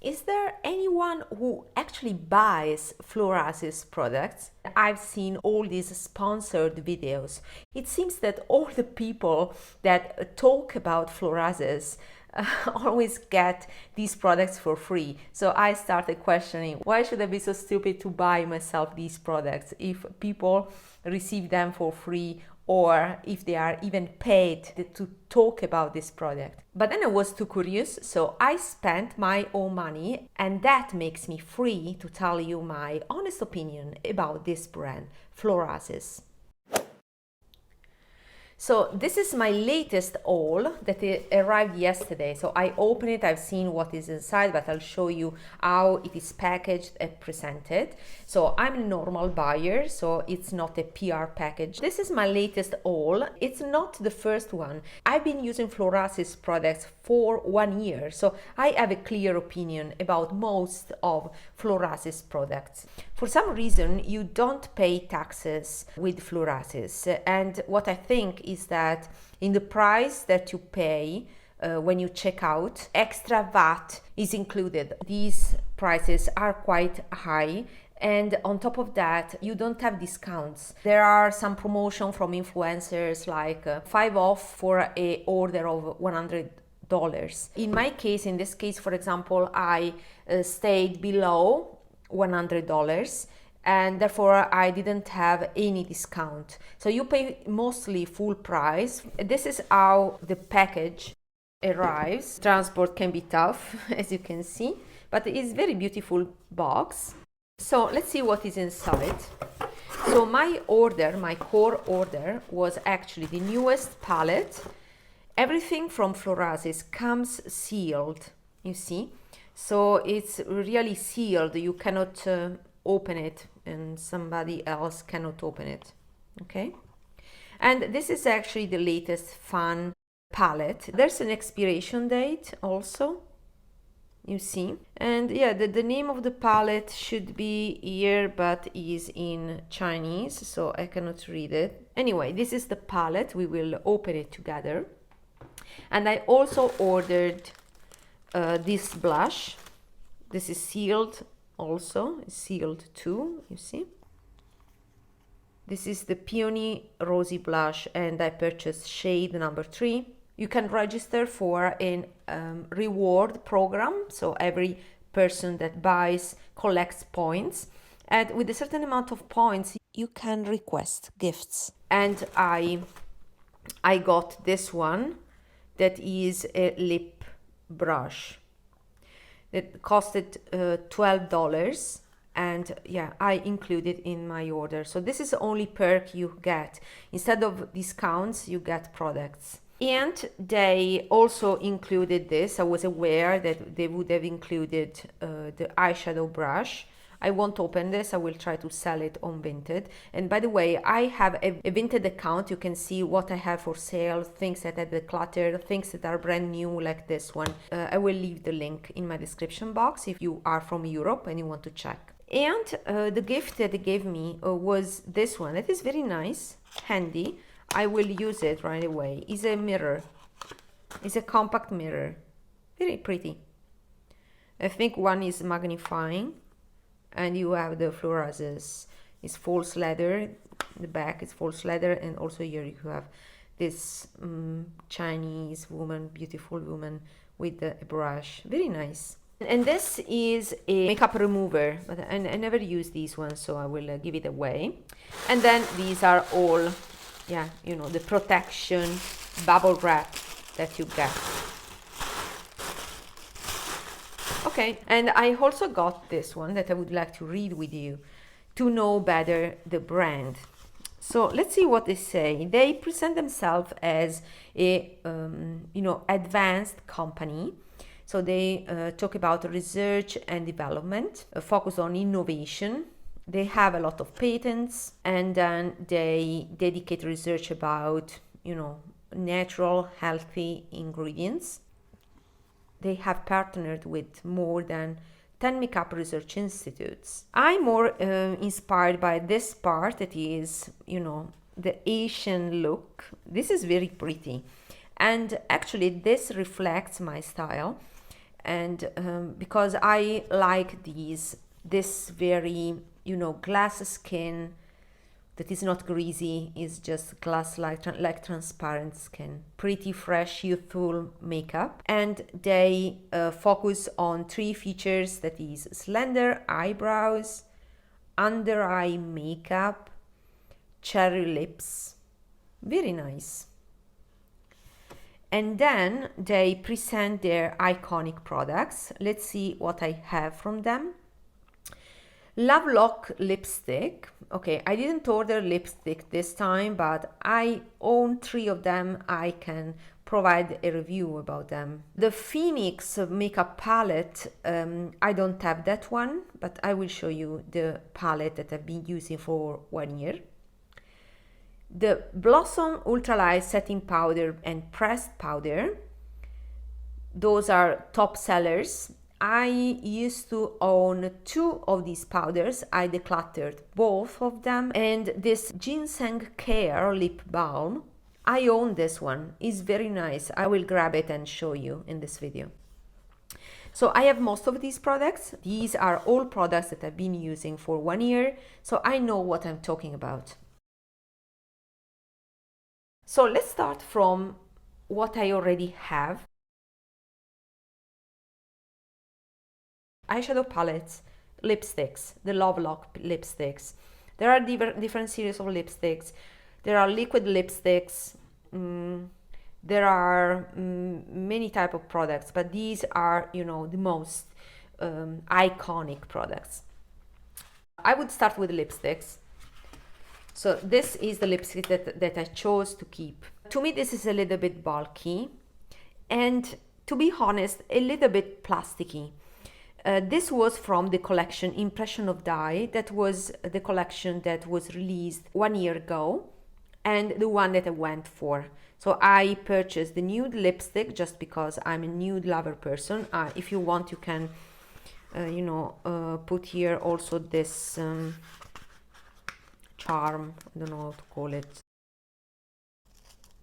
Is there anyone who actually buys Florasis products? I've seen all these sponsored videos. It seems that all the people that talk about Florasis always get these products for free. So I started questioning, why should I be so stupid to buy myself these products if people receive them for free, or if they are even paid to talk about this product. But then I was too curious, so I spent my own money, and that makes me free to tell you my honest opinion about this brand, Florasis. So this is my latest haul that arrived yesterday. So I opened it, I've seen what is inside, but I'll show you how it is packaged and presented. So I'm a normal buyer, so it's not a PR package. This is my latest haul. It's not the first one. I've been using Florasis products for 1 year, so I have a clear opinion about most of Florasis products. For some reason, you don't pay taxes with Florasis, and what I think is that in the price that you pay when you check out, extra VAT is included. These prices are quite high, and on top of that, you don't have discounts. There are some promotion from influencers, like 5 off for a order of $100. In my case, in this case, for example, I stayed below $100, and therefore I didn't have any discount. So you pay mostly full price. This is how the package arrives. Transport can be tough, as you can see, but it is very beautiful box. So let's see what is inside. So my order, my core order, was actually the newest palette. Everything from Florasis comes sealed, you see. So it's really sealed. You cannot open it, and somebody else cannot open it. Okay, and this is actually the latest fun palette. There's an expiration date also, you see, and yeah, the name of the palette should be here, but is in Chinese, so I cannot read it. Anyway, this is the palette. We will open it together. And I also ordered this blush. This is sealed also, sealed too, you see. This is the Peony Rosy Blush, and I purchased shade number 3. You can register for a reward program, so every person that buys collects points, and with a certain amount of points you can request gifts. And I got this one, that is a lip brush. It costed $12, and yeah, I included in my order. So this is the only perk you get. Instead of discounts, you get products. And they also included this. I was aware that they would have included the eyeshadow brush. I won't open this. I will try to sell it on Vinted. And by the way, I have a Vinted account. You can see what I have for sale, things that are decluttered, things that are brand new, like this one. I will leave the link in my description box if you are from Europe and you want to check. And the gift that they gave me was this one. It is very nice, handy. I will use it right away. It's a mirror. It's a compact mirror. Very pretty. I think one is magnifying. And you have the Florasis. It's false leather. The back is false leather, and also here you have this Chinese woman, beautiful woman with a brush. Very nice. And this is a makeup remover, but I never use these ones, so I will give it away. And then these are all, yeah, you know, the protection bubble wrap that you get. Okay, and I also got this one that I would like to read with you to know better the brand. So let's see what they say. They present themselves as a advanced company. So they talk about research and development, focus on innovation. They have a lot of patents, and then they dedicate research about, natural, healthy ingredients. They have partnered with more than 10 makeup research institutes. I'm more inspired by this part, that is, the Asian look. This is very pretty. And actually this reflects my style. and because I like this very, you know, glass skin that is not greasy, is just glass like transparent skin. Pretty fresh, youthful makeup. And they focus on 3 features, that is slender eyebrows, under eye makeup, cherry lips. Very nice. And then they present their iconic products. Let's see what I have from them. Love Lock lipstick. Okay, I didn't order lipstick this time, but I own 3 of them. I can provide a review about them. The Phoenix makeup palette, I don't have that one, but I will show you the palette that I've been using for 1 year. The Blossom Ultralight Setting Powder and Pressed Powder. Those are top sellers. I used to own 2 of these powders. I decluttered both of them. And this Ginseng Care Lip Balm, I own this one. It's very nice. I will grab it and show you in this video. So I have most of these products. These are all products that I've been using for 1 year, so I know what I'm talking about. So let's start from what I already have. Eyeshadow palettes, lipsticks, the Love Lock lipsticks. There are different series of lipsticks. There are liquid lipsticks. There are many type of products, but these are, you know, the most iconic products. I would start with lipsticks. So this is the lipstick that I chose to keep. To me, this is a little bit bulky and, to be honest, a little bit plasticky. This was from the collection Impression of Dye. That was the collection that was released 1 year ago and the one that I went for. So I purchased the nude lipstick just because I'm a nude lover person. If you want, you can, put here also this charm. I don't know how to call it.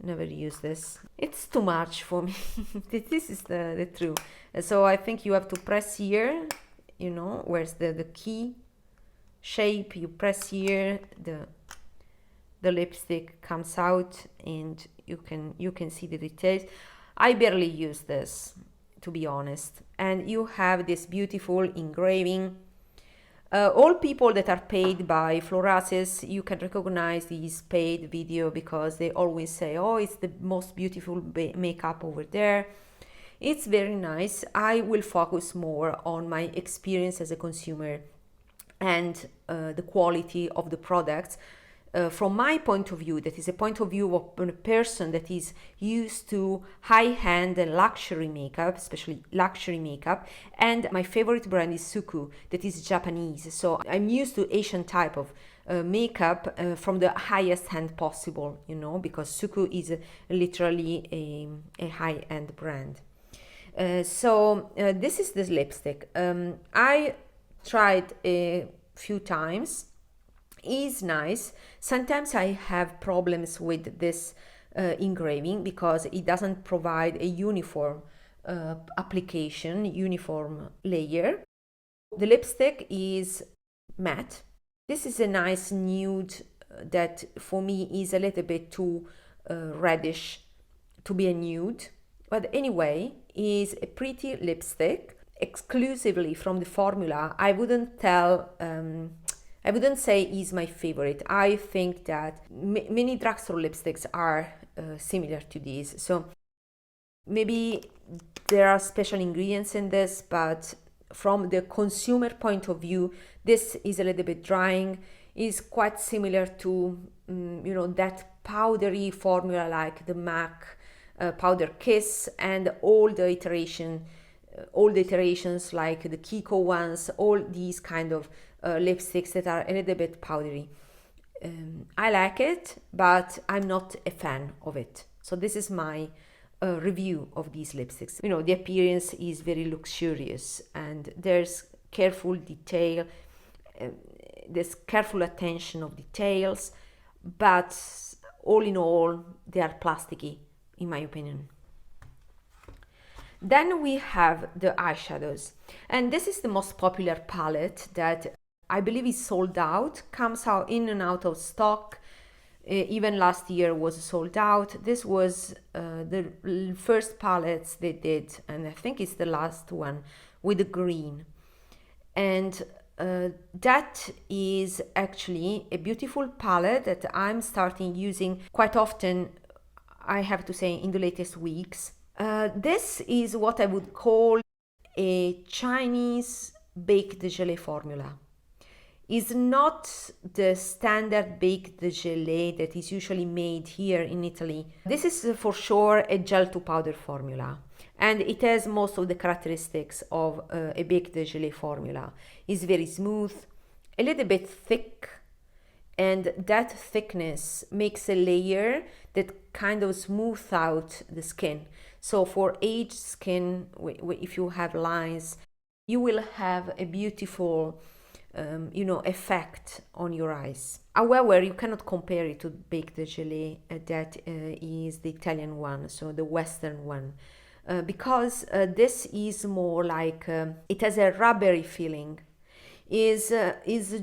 Never use this. It's too much for me. This is the truth. So I think you have to press here, you know, where's the key shape. You press here, the lipstick comes out and you can see the details. I barely use this, to be honest. And you have this beautiful engraving. All people that are paid by Florasis, you can recognize these paid video because they always say, oh, it's the most beautiful makeup over there. It's very nice. I will focus more on my experience as a consumer and the quality of the products. From my point of view, that is a point of view of a person that is used to high-end and luxury makeup, especially luxury makeup, and my favorite brand is Suku, that is Japanese. So I'm used to Asian type of makeup from the highest end possible, you know, because Suku is literally a high-end brand. This is this lipstick. I tried a few times. Is nice. Sometimes I have problems with this engraving because it doesn't provide a uniform application, uniform layer. The lipstick is matte. This is a nice nude that for me is a little bit too reddish to be a nude, but anyway, is a pretty lipstick exclusively from the formula. I wouldn't say is my favorite. I think that many drugstore lipsticks are similar to these. So maybe there are special ingredients in this, but from the consumer point of view, this is a little bit drying. Is quite similar to, that powdery formula like the MAC Powder Kiss and all the iterations like the Kiko ones, all these kind of lipsticks that are a little bit powdery. I like it, but I'm not a fan of it. So this is my review of these lipsticks. The appearance is very luxurious and there's careful detail, there's careful attention of details, but all in all, they are plasticky, in my opinion. Then we have the eyeshadows, and this is the most popular palette that I believe is sold out, comes out in and out of stock. Even last year was sold out. This was the first palettes they did, and I think it's the last one with the green. And that is actually a beautiful palette that I'm starting using quite often, I have to say, in the latest weeks. This is what I would call a Chinese baked gelée formula. Is not the standard baked gelée that is usually made here in Italy. This is for sure a gel to powder formula, and it has most of the characteristics of a baked gelée formula. It's very smooth, a little bit thick, and that thickness makes a layer that kind of smooths out the skin. So for aged skin, if you have lines, you will have a beautiful effect on your eyes. However, you cannot compare it to baked gelée that is the Italian one, so the Western one, because this is more like it has a rubbery feeling. Is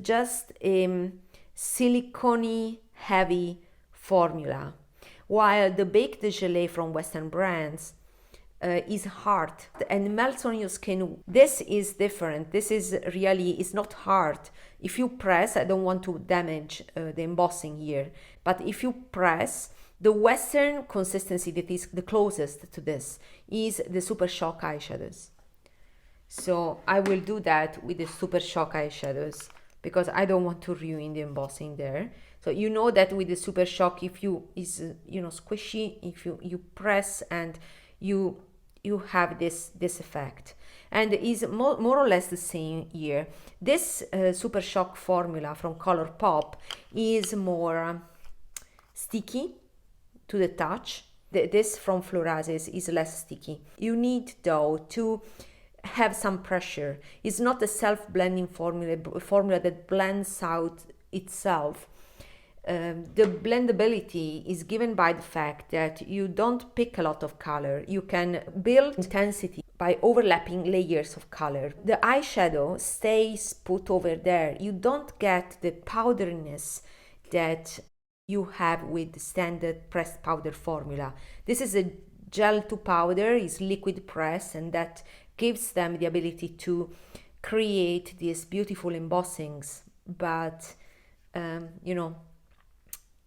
just a silicone heavy formula, while the baked gelée from Western brands is hard and melts on your skin. This is different. This is really, it's not hard. If you press, I don't want to damage the embossing here, but if you press, the Western consistency that is the closest to this is the Super Shock eyeshadows. So I will do that with the Super Shock eyeshadows because I don't want to ruin the embossing there. So you know that with the Super Shock, if you is squishy, if you press and you have this effect, and is more or less the same here. This Super Shock formula from Colourpop is more sticky to the touch. This from Florasis is less sticky. You need though to have some pressure. It's not a self-blending formula that blends out itself. The blendability is given by the fact that you don't pick a lot of color. You can build intensity by overlapping layers of color. The eyeshadow stays put over there. You don't get the powderiness that you have with the standard pressed powder formula. This is a gel to powder, is liquid press, and that gives them the ability to create these beautiful embossings, but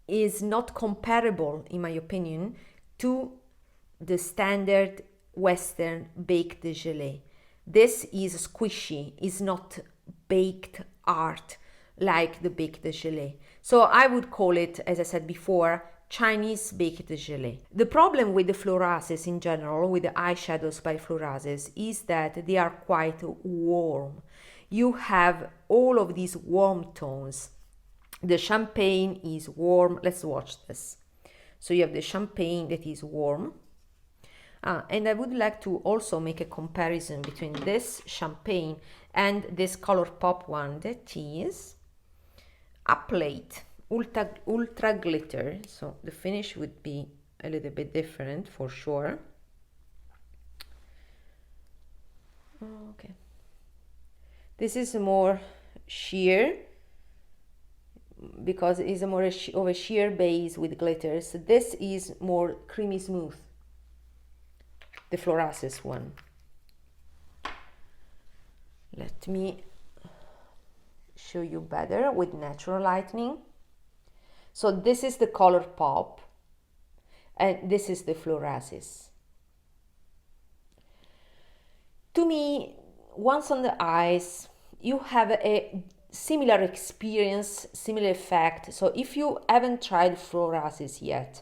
is not comparable, in my opinion, to the standard Western baked gelée. This is squishy, is not baked art like the baked gelée. So I would call it, as I said before, Chinese baked gelée. The problem with the Florasis in general, with the eyeshadows by Florasis, is that they are quite warm. You have all of these warm tones. The champagne is warm. Let's watch this. So you have the champagne that is warm. And I would like to also make a comparison between this champagne and this Colourpop one that is a plate, ultra glitter. So the finish would be a little bit different for sure. Okay. This is more sheer, because it is more of a sheer base with glitters. So this is more creamy smooth, the Florasis one. Let me show you better with natural lighting. So this is the Colourpop and this is the Florasis. To me, once on the eyes, you have a similar experience, similar effect. So if you haven't tried Florasis yet,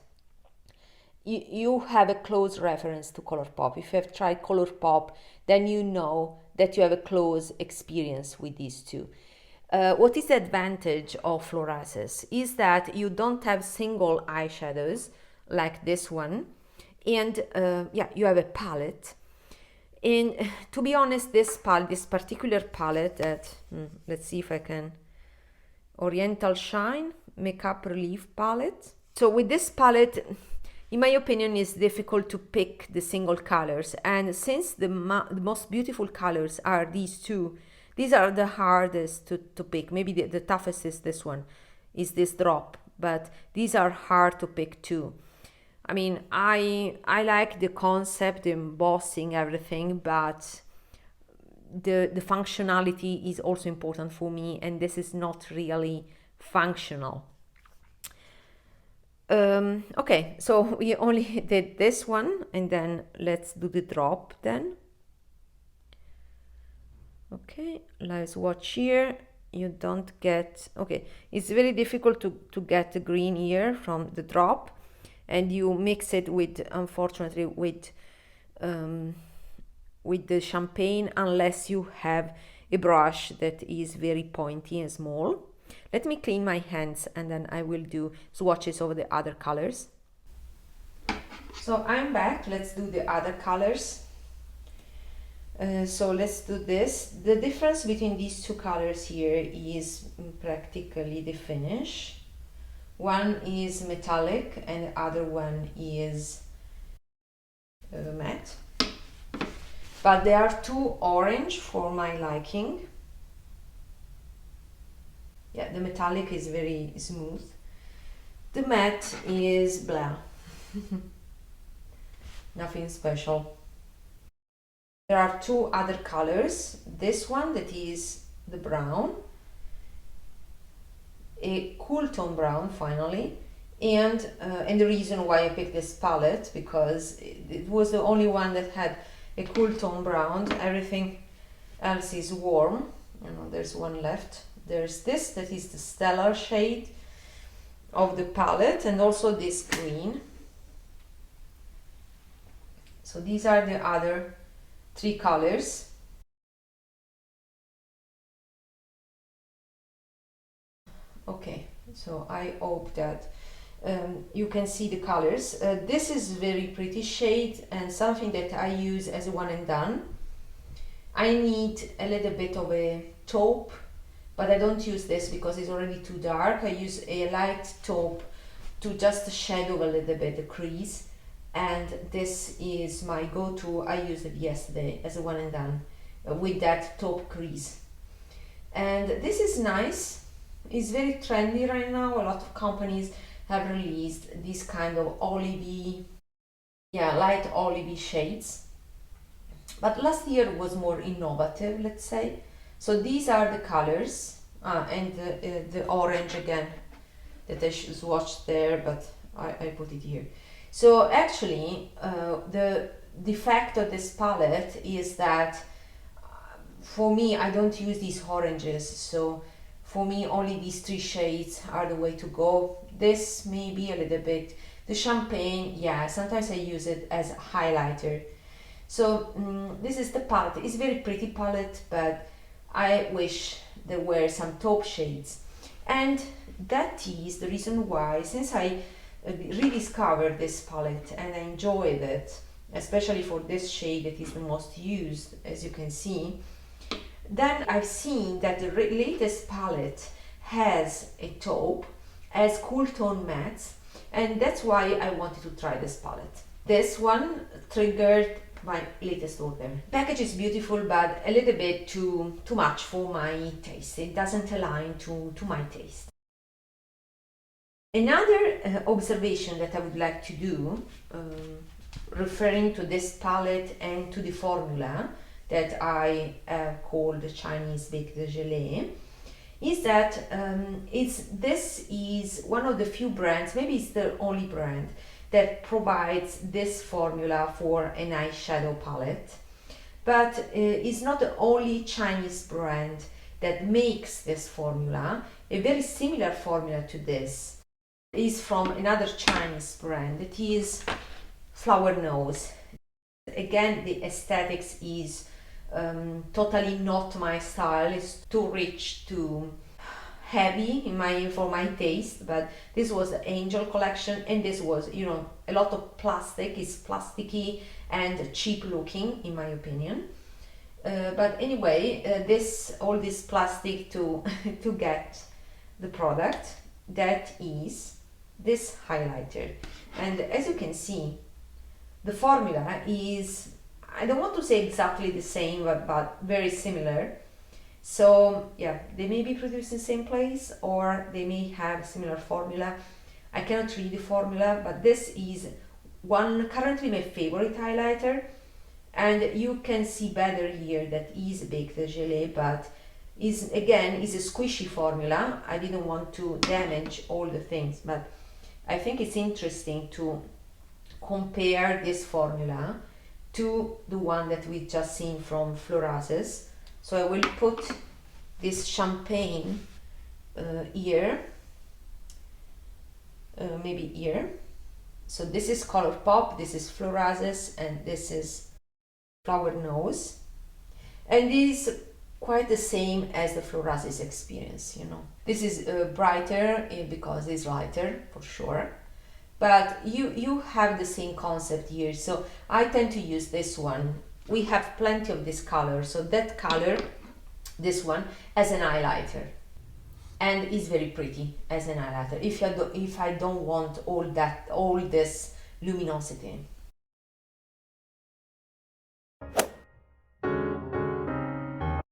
you have a close reference to Colourpop. If you have tried Colourpop, then you know that you have a close experience with these two. What is the advantage of Florasis is that you don't have single eyeshadows like this one, and you have a palette. And to be honest, this particular palette that, let's see if I can, Oriental Shine Makeup Relief Palette. So with this palette, in my opinion, it's difficult to pick the single colors. And since the most beautiful colors are these two, these are the hardest to pick. Maybe the toughest is this one, is this drop, but these are hard to pick too. I mean, I like the concept, the embossing, everything, but the functionality is also important for me, and this is not really functional. Okay, so we only did this one, and then let's do the drop then. Okay, let's watch here. You don't get, okay, it's very difficult to get the green here from the drop, and you mix it with, unfortunately, with the champagne, unless you have a brush that is very pointy and small. Let me clean my hands and then I will do swatches over the other colors. So I'm back, let's do the other colors. So let's do this. The difference between these two colors here is practically the finish. One is metallic and the other one is matte. But they are too orange for my liking. Yeah, the metallic is very smooth. The matte is blah. Nothing special. There are two other colors. This one that is the brown, a cool tone brown finally, and the reason why I picked this palette, because it was the only one that had a cool tone brown. Everything else is warm. You know, there's one left. There's this that is the stellar shade of the palette, and also this green. So these are the other three colors. Okay, so I hope that you can see the colors. This is very pretty shade and something that I use as a one and done. I need a little bit of a taupe, but I don't use this because it's already too dark. I use a light taupe to just shadow a little bit the crease, and this is my go-to. I used it yesterday as a one and done with that taupe crease, and this is nice. It's very trendy right now. A lot of companies have released this kind of olivey, yeah, light olivey shades, but last year was more innovative, let's say. So these are the colors, and the orange again that I swatched there, but I put it here. So actually the defect of this palette is that for me, I don't use these oranges, so for me only these three shades are the way to go. This may be a little bit, the champagne, yeah, sometimes I use it as a highlighter. So this is the palette. It's a very pretty palette, but I wish there were some taupe shades, and that is the reason why, since I rediscovered this palette and I enjoyed it, especially for this shade that is the most used, as you can see, then I've seen that the latest palette has a taupe, has cool tone mattes, and that's why I wanted to try this palette. This one triggered my latest order. Package is beautiful, but a little bit too much for my taste. It doesn't align to my taste. Another observation that I would like to do, referring to this palette and to the formula that I called the Chinese baked gelée, is that this is one of the few brands, maybe it's the only brand, that provides this formula for an eyeshadow palette. But it's not the only Chinese brand that makes this formula. A very similar formula to this is from another Chinese brand. It is Flower Nose. Again, the aesthetics is totally not my style. It's too rich, too heavy for my taste. But this was the Angel collection, and this was, you know, a lot of plastic. It's plasticky and cheap looking, in my opinion. But anyway, all this plastic to to get the product, that is this highlighter. And as you can see, the formula is, I don't want to say exactly the same, but very similar. So yeah, they may be produced in the same place or they may have similar formula. I cannot read the formula, but this is one currently my favorite highlighter, and you can see better here that is baked gelée, but is a squishy formula. I didn't want to damage all the things, but I think it's interesting to compare this formula to the one that we just seen from Florasis. So I will put this champagne here, maybe here. So this is Colourpop, this is Florasis, and this is Flower Nose. And this is quite the same as the Florasis experience, you know. This is brighter because it's lighter, for sure. But you have the same concept here. So I tend to use this one. We have plenty of this color. So that color, this one, as an highlighter. And is very pretty as an highlighter if I don't want all this luminosity.